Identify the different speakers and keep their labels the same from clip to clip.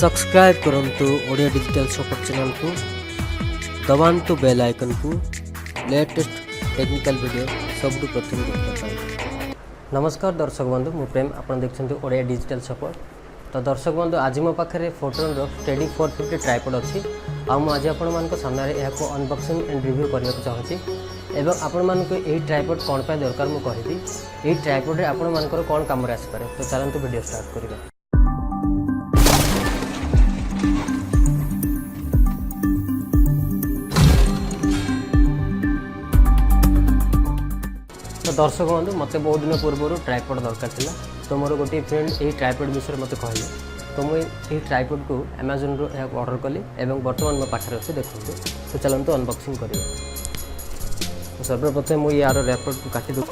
Speaker 1: Subscribe करंतु Odia digital support channel को दबांतु bell icon को लेटेस्ट टेक्निकल वीडियो सबुठ प्रथम देखा। नमस्कार दर्शक बंधु मु प्रेम आपन देखछन्ते ओडिया डिजिटल सपोर्ट। तो दर्शक बंधु आज मो पाखरे फोटोन रो स्टेडी 450 ट्राइपॉड अछि आ मु आज आपन मान को सामने रे को अनबॉक्सिंग एंड रिव्यू करबा चाहछि एवं आपण मान को एही ट्राइपॉड कोन पे दरकार मु कहिबी। एही ट्राइपॉड रे आपण मान को कोन काम रे आसी पारे। तो चलंतु वीडियो स्टार्ट करिबा। तो दर्शक बंधु मत बहुत दिन पूर्व ट्राइपॉड दरकार था। तो मोर गोटे फ्रेंड यही ट्राइपॉड विषय मत कहले तो मुझे ट्राइपॉड को अमेजन रो ऑर्डर कली एवं बर्तमान मो पाखे अच्छे देखते। तो चलते अनबॉक्सिंग करिए। तो सर्वप्रथम मुझे यार रैपर को काटी दू।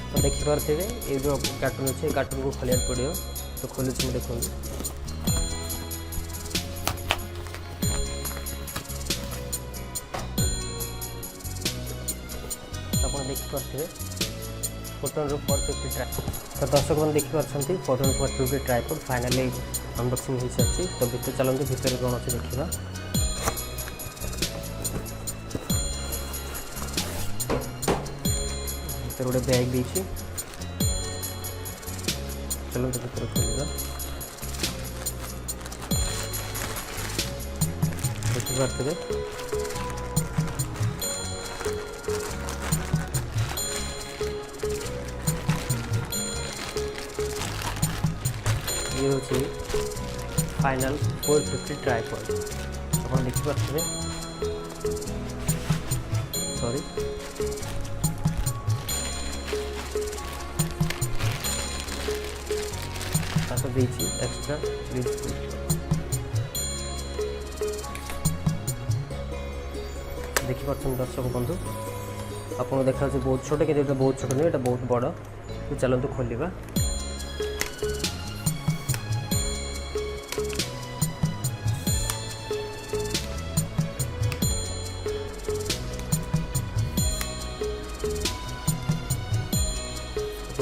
Speaker 1: तो देखिपे ये जो कार्टून अच्छे कार्टून को खोलिया पड़ो। तो खोलुँ देखो आप देखिपे फोटोन 450 ट्राइपॉड। तो दर्शक मैंने देखिपी फोटोन 450 ट्राइपॉड फाइनाली अनबॉक्सिंग हो सारी। तो भीतर चलते भीतर कौन अच्छे देखा। भीतर गोटे बैग देखिए। चलो तो भीतर खोलिए देखिपे ये हूँ फाइनल 450 ट्राइपॉड। आप देखिपे सॉरी एक्स्ट्रा देखिए दर्शक बंधु आपको देखा बहुत छोटे कि बहुत छोट नहीं, बहुत बड़। तो चलते खोलिबा।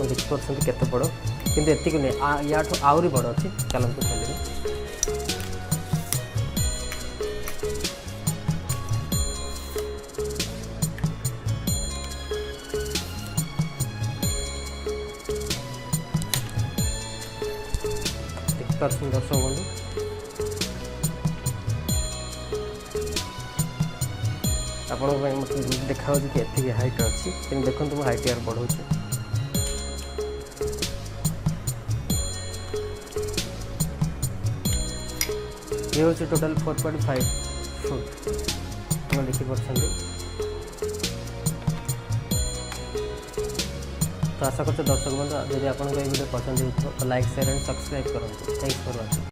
Speaker 1: देखिए केते बड़ किंतु एतिक नहीं या आहरी बड़ अच्छी। चलते खोलिए। दर्शक बंधु आपण मतलब देखा कि एतिक हाइट अच्छी कि देखो मो हाइट यार बढ़ाऊँ। ये हूँ टोटाल 4.5 फुट आप देखिपे। तो आशा करते दर्शक बंधु जब आपको वीडियो पसंद हो तो लाइक शेयर एंड सब्सक्राइब करूँ। Thanks for watching.